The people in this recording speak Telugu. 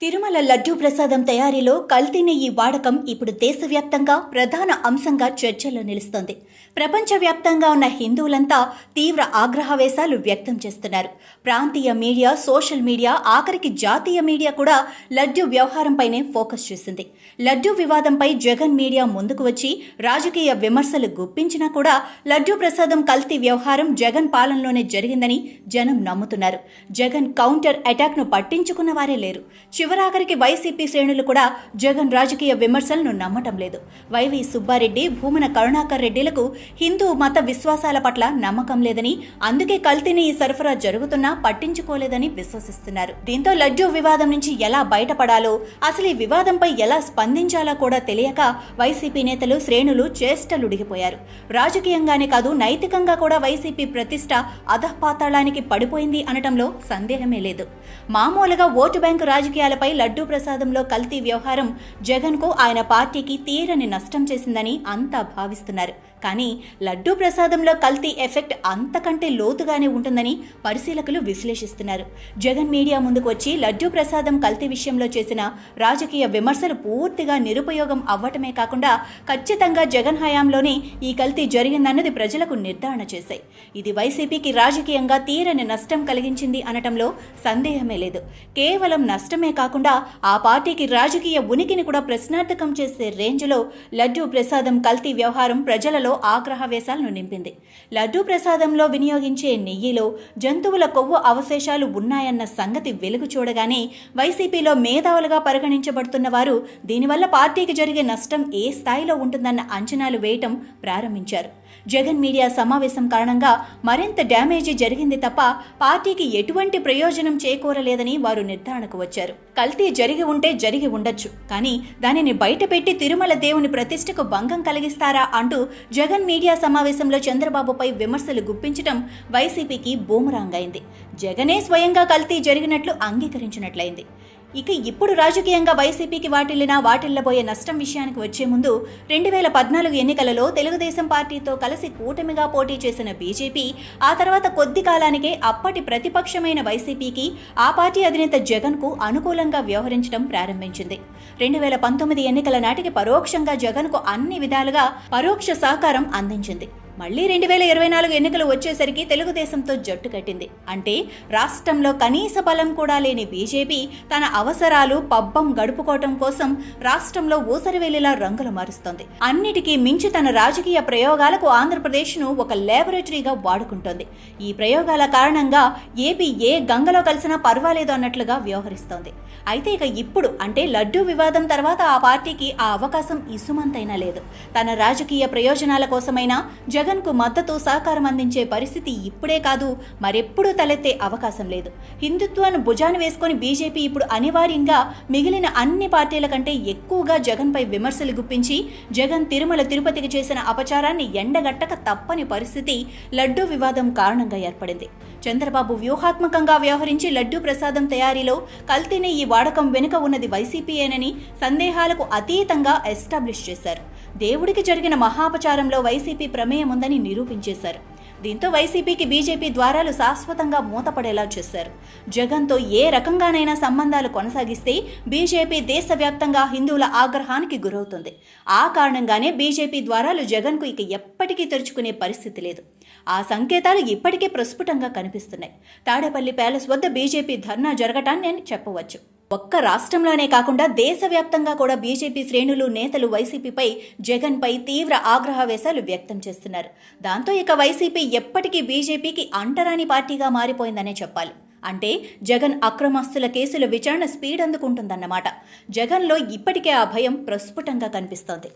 తిరుమల లడ్డూ ప్రసాదం తయారీలో కల్తీ నెయ్యి వాడకం ఇప్పుడు దేశవ్యాప్తంగా ప్రధాన అంశంగా చర్చలో నిలుస్తోంది. ప్రపంచవ్యాప్తంగా ఉన్న హిందువులంతా తీవ్ర ఆగ్రహవేశాలు వ్యక్తం చేస్తున్నారు. ప్రాంతీయ మీడియా, సోషల్ మీడియా, ఆఖరికి జాతీయ మీడియా కూడా లడ్డూ వ్యవహారంపైనే ఫోకస్ చేసింది. లడ్డూ వివాదంపై జగన్ మీడియా ముందుకు వచ్చి రాజకీయ విమర్శలు గుప్పించినా కూడా లడ్డూ ప్రసాదం కల్తీ వ్యవహారం జగన్ పాలనలోనే జరిగిందని జనం నమ్ముతున్నారు. జగన్ కౌంటర్ అటాక్ను పట్టించుకున్న వారే లేరు. చివరాఖరికి వైసీపీ శ్రేణులు కూడా జగన్ రాజకీయ విమర్శలను నమ్మటం లేదు. వైవి సుబ్బారెడ్డి, భూమన కరుణాకర్ రెడ్డిలకు హిందూ మత విశ్వాసాల పట్ల నమ్మకం లేదని, అందుకే కల్తీని ఈ సరఫరా జరుగుతున్నా పట్టించుకోలేదని విశ్వసిస్తున్నారు. దీంతో లడ్డూ వివాదం నుంచి ఎలా బయటపడాలో, అసలు ఈ వివాదంపై ఎలా స్పందించాలో కూడా తెలియక వైసీపీ నేతలు, శ్రేణులు చేష్టలుడిగిపోయారు. రాజకీయంగానే కాదు, నైతికంగా కూడా వైసీపీ ప్రతిష్ట అధఃపాతాళానికి పడిపోయింది అనటంలో సందేహమే లేదు. మామూలుగా ఓటు బ్యాంకు రాజకీయాల లడ్డూ ప్రసాదంలో కల్తీ వ్యవహారం జగన్కు, ఆయన పార్టీకి తీరని నష్టం చేసిందని అంతా భావిస్తున్నారు. కానీ లడ్డూ ప్రసాదంలో కల్తీ ఎఫెక్ట్ అంతకంటే లోతుగానే ఉంటుందని పరిశీలకులు విశ్లేషిస్తున్నారు. జగన్ మీడియా ముందుకు వచ్చి లడ్డూ ప్రసాదం కల్తీ విషయంలో చేసిన రాజకీయ విమర్శలు పూర్తిగా నిరుపయోగం అవ్వటమే కాకుండా ఖచ్చితంగా జగన్ హయాంలోనే ఈ కల్తీ జరిగిందన్నది ప్రజలకు నిర్ధారణ చేశాయి. ఇది వైసీపీకి రాజకీయంగా తీరని నష్టం కలిగించింది అనటంలో సందేహమే లేదు. కేవలం నష్టమే కాకుండా ఆ పార్టీకి రాజకీయ ఉనికిని కూడా ప్రశ్నార్థకం చేసే రేంజ్లో లడ్డూ ప్రసాదం కల్తీ వ్యవహారం ప్రజలలో ఆగ్రహవేశాలను నింపింది. లడ్డూ ప్రసాదంలో వినియోగించే నెయ్యిలో జంతువుల కొవ్వు అవశేషాలు ఉన్నాయన్న సంగతి వెలుగు చూడగానే వైసీపీలో మేధావులుగా పరిగణించబడుతున్న వారు దీనివల్ల పార్టీకి జరిగే నష్టం ఏ స్థాయిలో ఉంటుందన్న అంచనాలు వేయటం ప్రారంభించారు. జగన్ మీడియా సమావేశం కారణంగా మరింత డ్యామేజీ జరిగింది తప్ప పార్టీకి ఎటువంటి ప్రయోజనం చేకూరలేదని వారు నిర్ధారణకు వచ్చారు. కల్తీ జరిగి ఉంటే జరిగి ఉండొచ్చు, కానీ దానిని బయటపెట్టి తిరుమల దేవుని ప్రతిష్టకు భంగం కలిగిస్తారా అంటూ జగన్ మీడియా సమావేశంలో చంద్రబాబుపై విమర్శలు గుప్పించడం వైసీపీకి బూమరాంగ్ అయింది. జగనే స్వయంగా కల్తీ జరిగినట్లు అంగీకరించినట్లయింది. ఇక ఇప్పుడు రాజకీయంగా వైసీపీకి వాటిల్లబోయే నష్టం విషయానికి వచ్చే ముందు 2014 ఎన్నికలలో తెలుగుదేశం పార్టీతో కలిసి కూటమిగా పోటీ చేసిన బీజేపీ ఆ తర్వాత కొద్ది కాలానికే అప్పటి ప్రతిపక్షమైన వైసీపీకి ఆ పార్టీ అధినేత జగన్కు అనుకూలంగా వ్యవహరించడం ప్రారంభించింది. 2019 ఎన్నికల నాటికి పరోక్షంగా జగన్కు అన్ని విధాలుగా పరోక్ష సహకారం అందించింది. మళ్లీ 2024 ఎన్నికలు వచ్చేసరికి తెలుగుదేశంతో జట్టు కట్టింది. అంటే రాష్ట్రంలో కనీస బలం కూడా లేని బీజేపీ తన అవసరాలు పబ్బం గడుపుకోవటం కోసం రాష్ట్రంలో ఊసరివెల్లిలా రంగులు మారుస్తోంది. అన్నిటికీ మించి తన రాజకీయ ప్రయోగాలకు ఆంధ్రప్రదేశ్ను ఒక ల్యాబొరేటరీగా వాడుకుంటోంది. ఈ ప్రయోగాల కారణంగా ఏపీ ఏ గంగలో కలిసినా పర్వాలేదు అన్నట్లుగా వ్యవహరిస్తోంది. అయితే ఇక ఇప్పుడు అంటే లడ్డూ వివాదం తర్వాత ఆ పార్టీకి ఆ అవకాశం ఇసుమంతైనా లేదు. తన రాజకీయ ప్రయోజనాల కోసమైనా జగన్కు మద్దతు, సహకారం అందించే పరిస్థితి ఇప్పుడే కాదు, మరెప్పుడూ తలెత్తే అవకాశం లేదు. హిందుత్వాన్ని భుజాన్ని వేసుకొని బీజేపీ ఇప్పుడు అనివార్యంగా మిగిలిన అన్ని పార్టీల కంటే ఎక్కువగా జగన్పై విమర్శలు గుప్పించి జగన్ తిరుమల తిరుపతికి చేసిన అపచారాన్ని ఎండగట్టక తప్పని పరిస్థితి లడ్డూ వివాదం కారణంగా ఏర్పడింది. చంద్రబాబు వ్యూహాత్మకంగా వ్యవహరించి లడ్డూ ప్రసాదం తయారీలో కల్తీని ఈ వాడకం వెనుక ఉన్నది వైసీపీయేనని సందేహాలకు అతీతంగా ఎస్టాబ్లిష్ చేశారు. దేవుడికి జరిగిన మహాపచారంలో వైసీపీ ప్రమేయం ఉందని నిరూపించేశారు. దీంతో వైసీపీకి బీజేపీ ద్వారాలు శాశ్వతంగా మూతపడేలా చేశారు. జగన్తో ఏ రకంగానైనా సంబంధాలు కొనసాగిస్తే బీజేపీ దేశవ్యాప్తంగా హిందువుల ఆగ్రహానికి గురవుతుంది. ఆ కారణంగానే బీజేపీ ద్వారాలు జగన్కు ఇక ఎప్పటికీ తెరుచుకునే పరిస్థితి లేదు. ఆ సంకేతాలు ఇప్పటికే ప్రస్ఫుటంగా కనిపిస్తున్నాయి. తాడేపల్లి ప్యాలెస్ వద్ద బీజేపీ ధర్నా జరగటాన్ని చెప్పవచ్చు. ఒక్క రాష్ట్రంలోనే కాకుండా దేశవ్యాప్తంగా కూడా బీజేపీ శ్రేణులు, నేతలు వైసీపీపై, జగన్పై తీవ్ర ఆగ్రహవేశాలు వ్యక్తం చేస్తున్నారు. దాంతో ఇక వైసీపీ ఎప్పటికీ బీజేపీకి అంటరాని పార్టీగా మారిపోయిందనే చెప్పాలి. అంటే జగన్ అక్రమాస్తుల కేసుల విచారణ స్పీడ్ అందుకుంటుందన్నమాట. జగన్లో ఇప్పటికే ఆ భయం ప్రస్ఫుటంగా కనిపిస్తోంది.